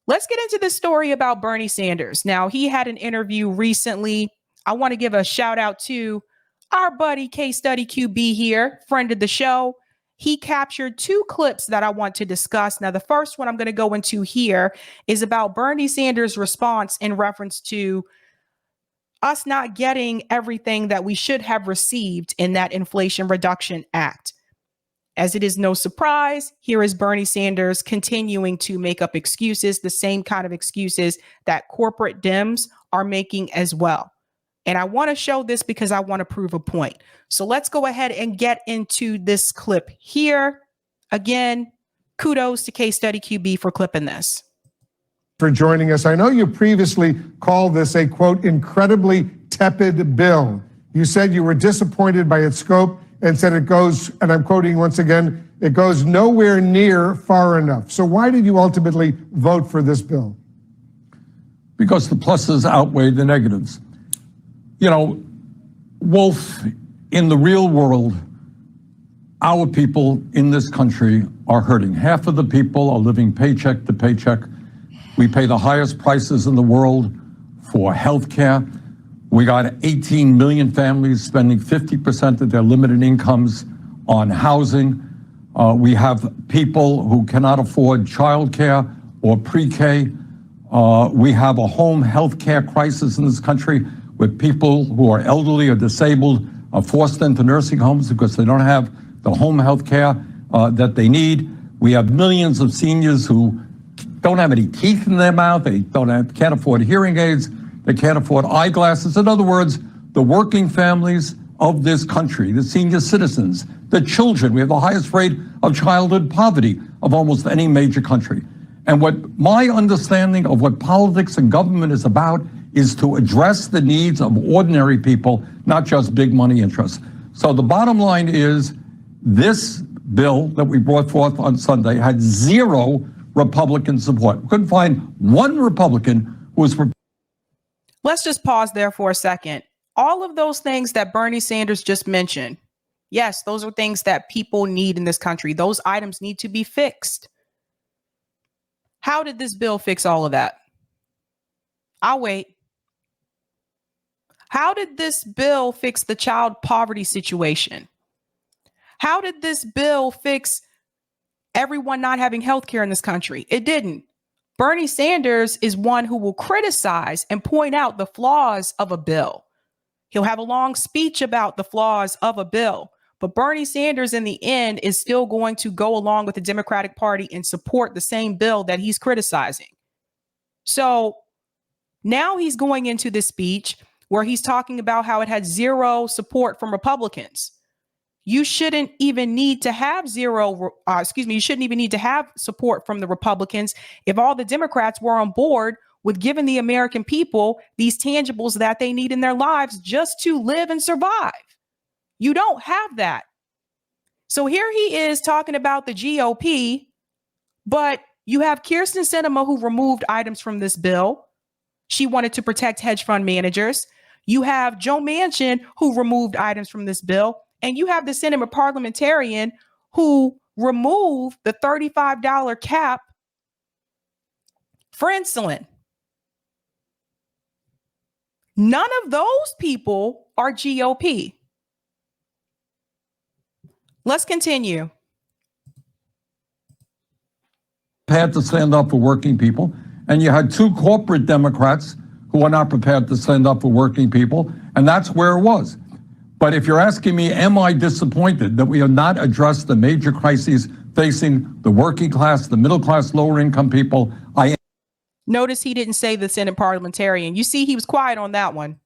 Let's get into this story about Bernie Sanders. Now, he had an interview recently. I want to give a shout out to our buddy Case Study QB here, friend of the show. He captured two clips that I want to discuss. Now, the first one I'm going to go into here is about Bernie Sanders' response in reference to us not getting everything that we should have received in that Inflation Reduction Act. As it is no surprise, here is Bernie Sanders continuing to make up excuses, the same kind of excuses that corporate Dems are making as well. And I want to show this because I want to prove a point. So let's go ahead and get into this clip here. Again, kudos to Case Study QB for clipping this. For joining us. I know you previously called this a, quote, incredibly tepid bill. You said you were disappointed by its scope and said it goes, and I'm quoting once again, it goes nowhere near far enough. So why did you ultimately vote for this bill? Because the pluses outweigh the negatives. You know, Wolf, in the real world, our people in this country are hurting. Half of the people are living paycheck to paycheck. We pay the highest prices in the world for health care. We got 18 million families spending 50% of their limited incomes on housing. We have people who cannot afford childcare or pre-K. We have a home health care crisis in this country with people who are elderly or disabled are forced into nursing homes because they don't have the home health care that they need. We have millions of seniors who don't have any teeth in their mouth. They can't afford hearing aids. They can't afford eyeglasses. In other words, the working families of this country, the senior citizens, the children. We have the highest rate of childhood poverty of almost any major country. And what my understanding of what politics and government is about is to address the needs of ordinary people, not just big money interests. So the bottom line is this bill that we brought forth on Sunday had zero Republican support. We couldn't find one Republican who was. Let's just pause there for a second. All of those things that Bernie Sanders just mentioned, yes, those are things that people need in this country. Those items need to be fixed. How did this bill fix all of that? I'll wait. How did this bill fix the child poverty situation? How did this bill fix everyone not having health care in this country? It didn't. Bernie Sanders is one who will criticize and point out the flaws of a bill. He'll have a long speech about the flaws of a bill, but Bernie Sanders in the end is still going to go along with the Democratic Party and support the same bill that he's criticizing. So now he's going into this speech where he's talking about how it had zero support from Republicans. You shouldn't even need to have you shouldn't even need to have support from the Republicans if all the Democrats were on board with giving the American people these tangibles that they need in their lives just to live and survive. You don't have that. So here he is talking about the GOP, but you have Kirsten Sinema who removed items from this bill. She wanted to protect hedge fund managers. You have Joe Manchin who removed items from this bill. And you have the Senate parliamentarian who removed the $35 cap for insulin. None of those people are GOP. Let's continue. Had to stand up for working people. And you had two corporate Democrats who are not prepared to stand up for working people. And that's where it was. But if you're asking me, am I disappointed that we have not addressed the major crises facing the working class, the middle class, lower income people? I am. Notice he didn't say the Senate parliamentarian. You see, he was quiet on that one.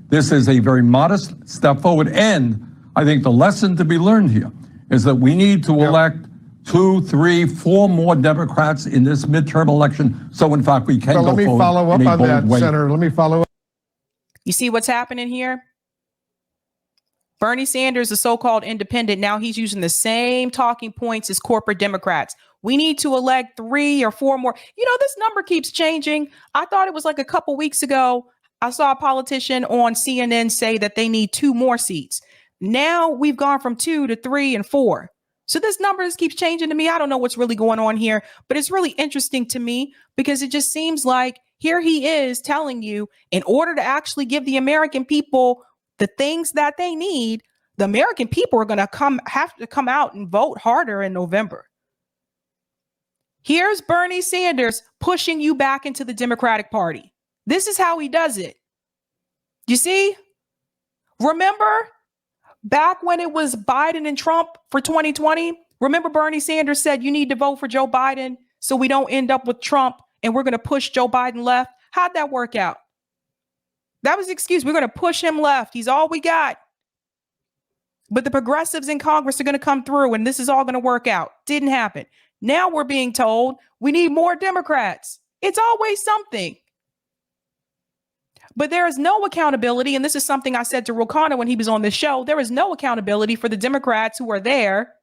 This is a very modest step forward. And I think the lesson to be learned here is that we need to elect 2, 3, 4 more Democrats in this midterm election. So, in fact, we can go forward. Let me follow up on that, Senator. Let me follow up. You see what's happening here? Bernie Sanders, the so-called independent, now he's using the same talking points as corporate Democrats. We need to elect 3 or 4 more. You know, this number keeps changing. I thought it was like a couple weeks ago, I saw a politician on CNN say that they need 2 more seats. Now we've gone from 2 to 3 and 4. So this number just keeps changing to me. I don't know what's really going on here, but it's really interesting to me because it just seems like here he is telling you in order to actually give the American people the things that they need, the American people are going to have to come out and vote harder in November. Here's Bernie Sanders pushing you back into the Democratic Party. This is how he does it. You see? Remember back when it was Biden and Trump for 2020? Remember Bernie Sanders said you need to vote for Joe Biden so we don't end up with Trump and we're going to push Joe Biden left. How'd that work out? That was the excuse. We're going to push him left. He's all we got. But the progressives in Congress are going to come through and this is all going to work out. Didn't happen. Now we're being told we need more Democrats. It's always something. But there is no accountability. And this is something I said to Rokana when he was on this show. There is no accountability for the Democrats who are there,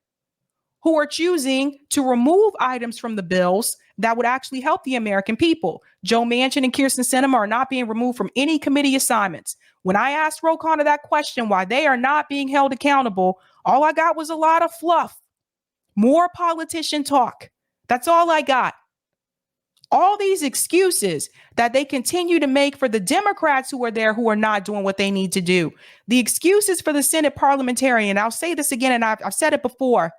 who are choosing to remove items from the bills that would actually help the American people. Joe Manchin and Kyrsten Sinema are not being removed from any committee assignments. When I asked Rokana that question, why they are not being held accountable, all I got was a lot of fluff. More politician talk. That's all I got. All these excuses that they continue to make for the Democrats who are there who are not doing what they need to do. The excuses for the Senate parliamentarian. I'll say this again, and I've said it before.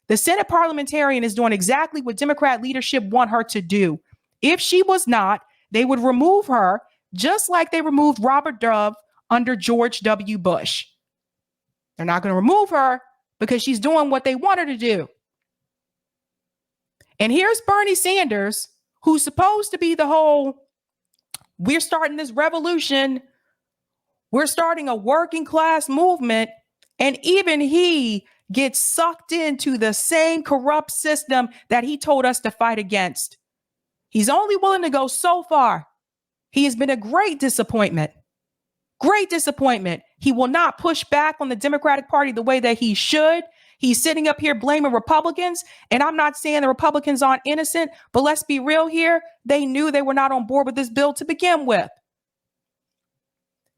The Senate parliamentarian is doing exactly what Democrat leadership want her to do. If she was not, they would remove her just like they removed Robert Dove under George W. Bush. They're not going to remove her because she's doing what they want her to do. And here's Bernie Sanders, who's supposed to be the whole, we're starting this revolution. We're starting a working class movement. And even he gets sucked into the same corrupt system that he told us to fight against. He's only willing to go so far. He has been a great disappointment. Great disappointment. He will not push back on the Democratic Party the way that he should. He's sitting up here blaming Republicans. And I'm not saying the Republicans aren't innocent, but let's be real here. They knew they were not on board with this bill to begin with.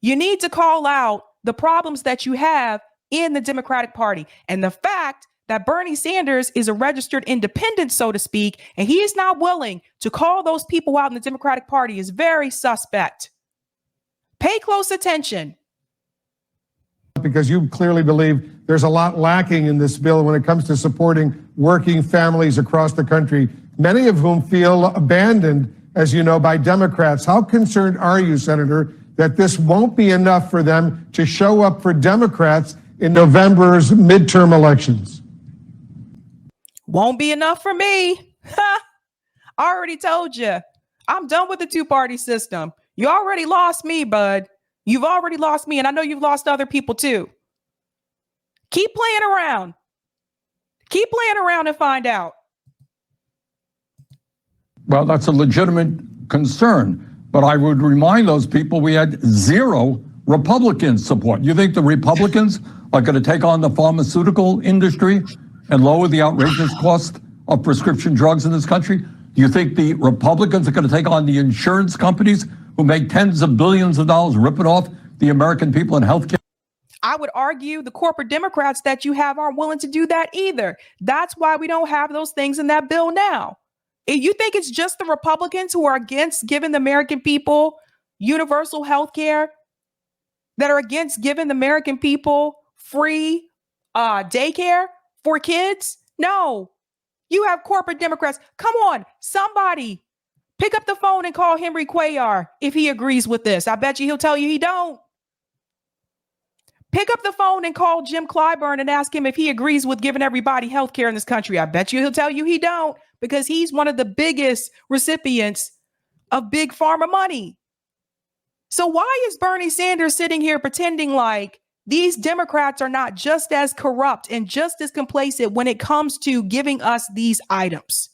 You need to call out the problems that you have in the Democratic Party. And the fact that Bernie Sanders is a registered independent, so to speak, and he is not willing to call those people out in the Democratic Party is very suspect. Pay close attention. Because you clearly believe there's a lot lacking in this bill when it comes to supporting working families across the country, many of whom feel abandoned, as you know, by Democrats. How concerned are you, Senator, that this won't be enough for them to show up for Democrats in November's midterm elections? Won't be enough for me. I already told you. I'm done with the two-party system. You already lost me, bud. You've already lost me, and I know you've lost other people too. Keep playing around. Keep playing around and find out. Well, that's a legitimate concern, but I would remind those people we had zero Republican support. You think the Republicans are going to take on the pharmaceutical industry and lower the outrageous cost of prescription drugs in this country? Do you think the Republicans are going to take on the insurance companies who make tens of billions of dollars ripping off the American people in healthcare? I would argue the corporate Democrats that you have aren't willing to do that either. That's why we don't have those things in that bill now. If you think it's just the Republicans who are against giving the American people universal health care, that are against giving the American people free daycare for kids? No, you have corporate Democrats. Come on, somebody pick up the phone and call Henry Cuellar if he agrees with this. I bet you he'll tell you he don't. Pick up the phone and call Jim Clyburn and ask him if he agrees with giving everybody health care in this country. I bet you he'll tell you he don't, because he's one of the biggest recipients of big pharma money. So why is Bernie Sanders sitting here pretending like these Democrats are not just as corrupt and just as complacent when it comes to giving us these items?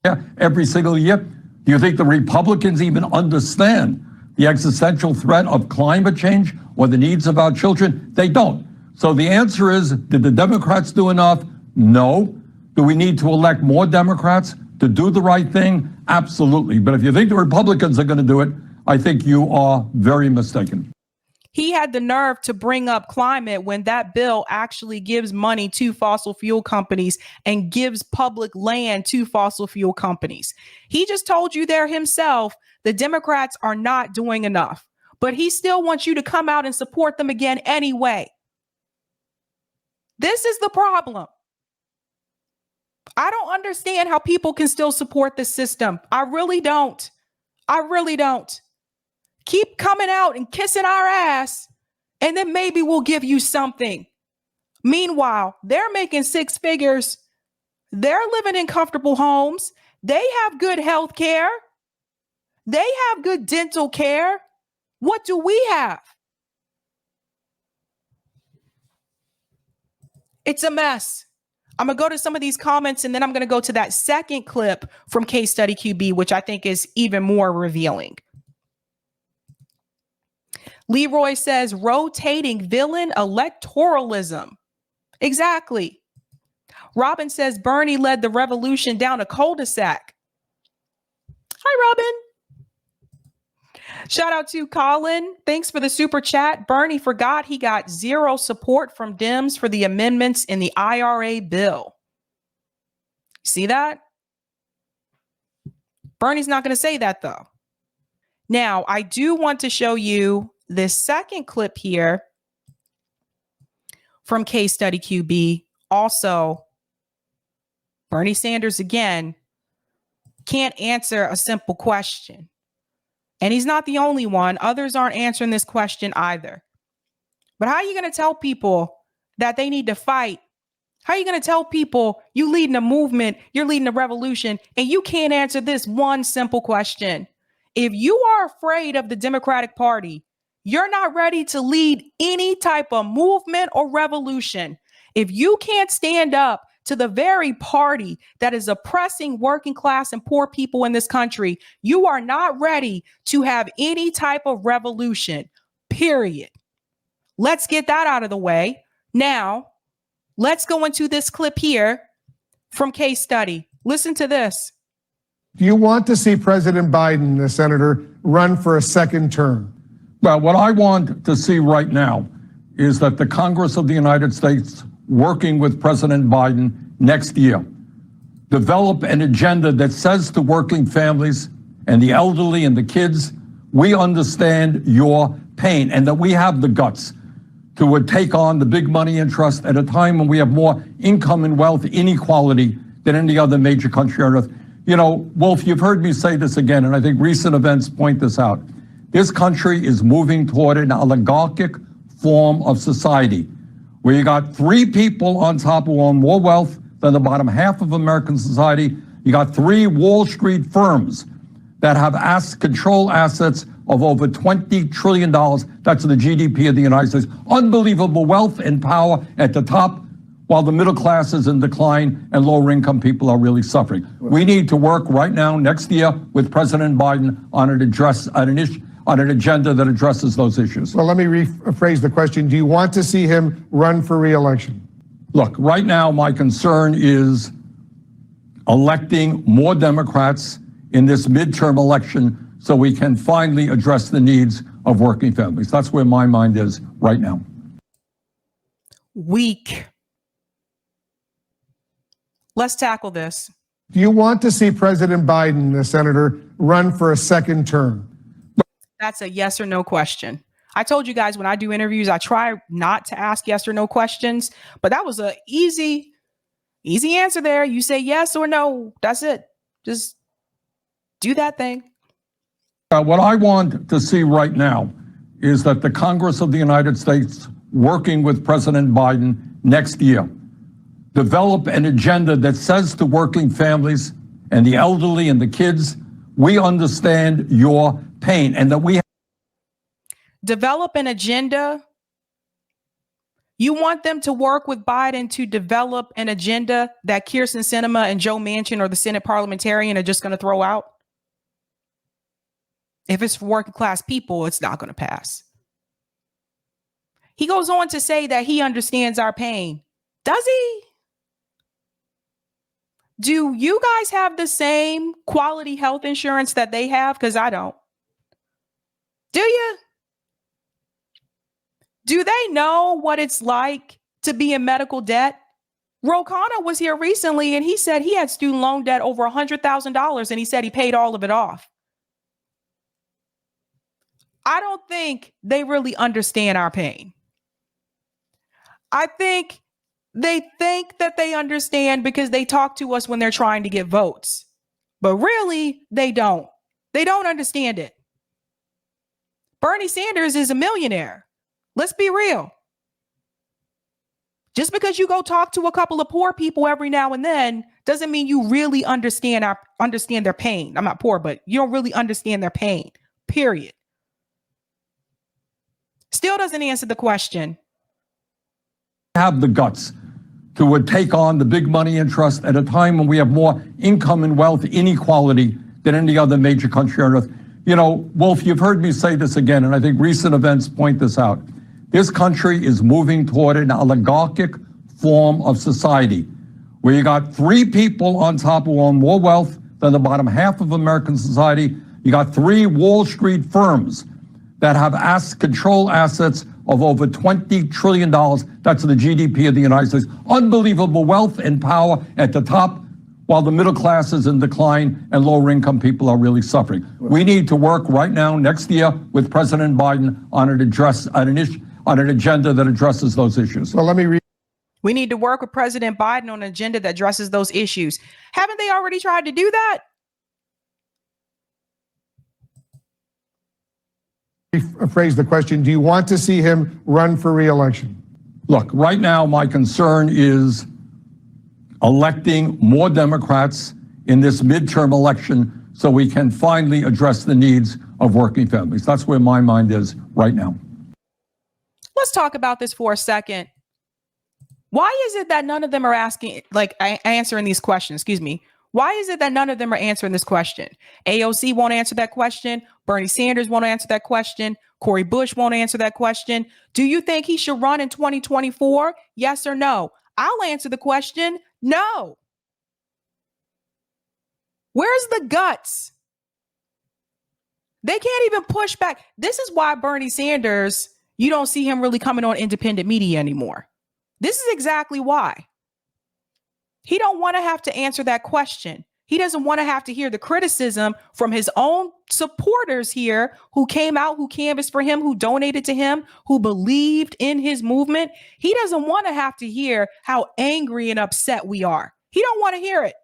Yeah, every single year. Do you think the Republicans even understand the existential threat of climate change or the needs of our children? They don't. So the answer is, did the Democrats do enough? No. Do we need to elect more Democrats to do the right thing? Absolutely. But if you think the Republicans are going to do it, I think you are very mistaken. He had the nerve to bring up climate when that bill actually gives money to fossil fuel companies and gives public land to fossil fuel companies. He just told you there himself, the Democrats are not doing enough, but he still wants you to come out and support them again anyway. This is the problem. I don't understand how people can still support the system. I really don't. I really don't. Keep coming out and kissing our ass, and then maybe we'll give you something. Meanwhile, they're making six figures. They're living in comfortable homes. They have good health care. They have good dental care. What do we have? It's a mess. I'm going to go to some of these comments, and then I'm going to go to that second clip from Case Study QB, which I think is even more revealing. Leroy says, rotating villain electoralism. Exactly. Robin says, Bernie led the revolution down a cul-de-sac. Hi, Robin. Shout out to Colin. Thanks for the super chat. Bernie forgot he got zero support from Dems for the amendments in the IRA bill. See that? Bernie's not going to say that, though. Now, I do want to show you this second clip here from Case Study QB. Also, Bernie Sanders, again, can't answer a simple question. And he's not the only one. Others aren't answering this question either. But how are you going to tell people that they need to fight? How are you going to tell people you leading a movement, you're leading a revolution, and you can't answer this one simple question? If you are afraid of the Democratic Party, you're not ready to lead any type of movement or revolution. If you can't stand up to the very party that is oppressing working class and poor people in this country, you are not ready to have any type of revolution, period. Let's get that out of the way. Now, let's go into this clip here from Case Study. Listen to this. Do you want to see President Biden, the senator, run for a second term? Well, what I want to see right now is that the Congress of the United States, working with President Biden next year, develop an agenda that says to working families and the elderly and the kids, we understand your pain and that we have the guts to take on the big money interest at a time when we have more income and wealth inequality than any other major country on earth. You know, Wolf, you've heard me say this again, and I think recent events point this out. This country is moving toward an oligarchic form of society where you got three people on top who own more wealth than the bottom half of American society. You got three Wall Street firms that have control assets of over $20 trillion. That's the GDP of the United States. Unbelievable wealth and power at the top, while the middle class is in decline and lower income people are really suffering. We need to work right now, next year, with President Biden on an agenda that addresses those issues. Well, let me rephrase the question. Do you want to see him run for re-election? Look, right now, my concern is electing more Democrats in this midterm election so we can finally address the needs of working families. That's where my mind is right now. Weak. Let's tackle this. Do you want to see President Biden, the senator, run for a second term? That's a yes or no question. I told you guys when I do interviews, I try not to ask yes or no questions, but that was a easy answer there. You say yes or no. That's it. Just do that thing. What I want to see right now is that the Congress of the United States, working with President Biden next year, develop an agenda that says to working families and the elderly and the kids, we understand your pain and that we develop an agenda. You want them to work with Biden to develop an agenda that Kyrsten Sinema and Joe Manchin or the Senate parliamentarian are just going to throw out? If it's for working class people, it's not going to pass. He goes on to say that he understands our pain. Does he? Do you guys have the same quality health insurance that they have? Because I don't. Do you? Do they know what it's like to be in medical debt? Ro Khanna was here recently and he said he had student loan debt over $100,000 and he said he paid all of it off. I don't think they really understand our pain. I think they think that they understand because they talk to us when they're trying to get votes. But really, they don't. They don't understand it. Bernie Sanders is a millionaire. Let's be real. Just because you go talk to a couple of poor people every now and then doesn't mean you really understand their pain. I'm not poor, but you don't really understand their pain, period. Still doesn't answer the question. Have the guts to take on the big money interest at a time when we have more income and wealth inequality than any other major country on earth. You know, Wolf, you've heard me say this again, and I think recent events point this out. This country is moving toward an oligarchic form of society where you got three people on top who own more wealth than the bottom half of American society. You got three Wall Street firms that have control assets of over $20 trillion. That's the GDP of the United States. Unbelievable wealth and power at the top, while the middle class is in decline and lower income people are really suffering. We need to work right now, next year, with President Biden on an agenda that addresses those issues. Well, let me read. We need to work with President Biden on an agenda that addresses those issues. Haven't they already tried to do that? Phrase the question, do you want to see him run for re-election? Look, right now, my concern is electing more Democrats in this midterm election so we can finally address the needs of working families. That's where my mind is right now. Let's talk about this for a second. Why is it that none of them are answering these questions? Excuse me. Why is it that none of them are answering this question? AOC won't answer that question. Bernie Sanders won't answer that question. Cori Bush won't answer that question. Do you think he should run in 2024? Yes or no? I'll answer the question. No. Where's the guts? They can't even push back. This is why Bernie Sanders, you don't see him really coming on independent media anymore. This is exactly why. He don't want to have to answer that question. He doesn't want to have to hear the criticism from his own supporters here who came out, who canvassed for him, who donated to him, who believed in his movement. He doesn't want to have to hear how angry and upset we are. He don't want to hear it.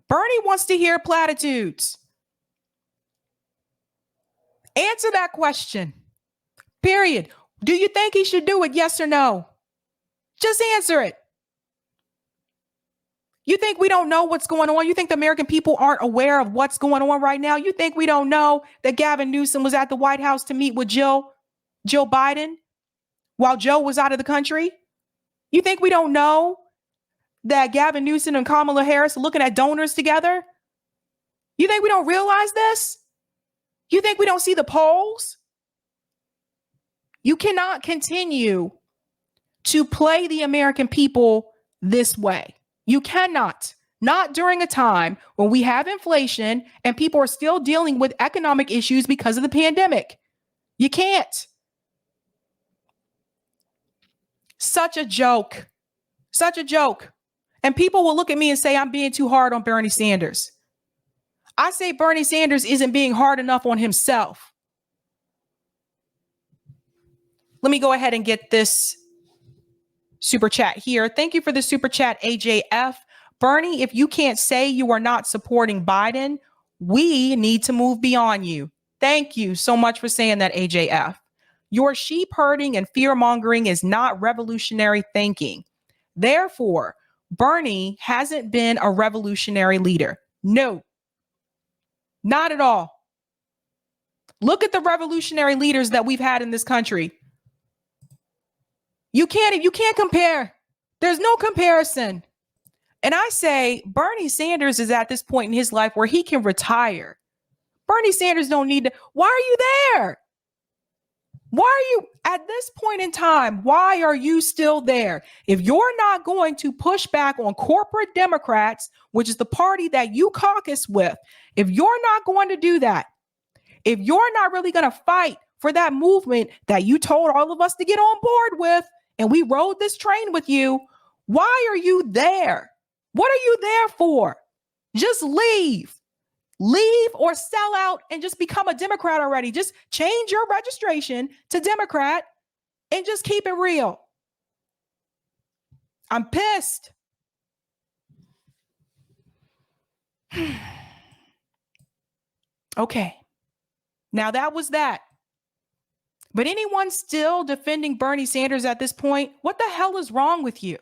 Bernie wants to hear platitudes. Answer that question. Period. Do you think he should do it? Yes or no? Just answer it. You think we don't know what's going on? You think the American people aren't aware of what's going on right now? You think we don't know that Gavin Newsom was at the White House to meet with Joe Biden while Joe was out of the country? You think we don't know that Gavin Newsom and Kamala Harris are looking at donors together? You think we don't realize this? You think we don't see the polls? You cannot continue to play the American people this way. You cannot. Not during a time when we have inflation and people are still dealing with economic issues because of the pandemic. You can't. Such a joke. Such a joke. And people will look at me and say I'm being too hard on Bernie Sanders. I say Bernie Sanders isn't being hard enough on himself. Let me go ahead and get this super chat here. Thank you for the super chat, AJF. Bernie, if you can't say you are not supporting Biden, we need to move beyond you. Thank you so much for saying that, AJF. Your sheep herding and fear mongering is not revolutionary thinking. Therefore, Bernie hasn't been a revolutionary leader. No, not at all. Look at the revolutionary leaders that we've had in this country. You can't compare. There's no comparison. And I say Bernie Sanders is at this point in his life where he can retire. Bernie Sanders don't need to. Why are you there? Why are you at this point in time? Why are you still there? If you're not going to push back on corporate Democrats, which is the party that you caucus with, if you're not going to do that, if you're not really going to fight for that movement that you told all of us to get on board with, and we rode this train with you. Why are you there? What are you there for? Just leave. Leave or sell out and just become a Democrat already. Just change your registration to Democrat and just keep it real. I'm pissed. Okay. Now that was that. But anyone still defending Bernie Sanders at this point, what the hell is wrong with you?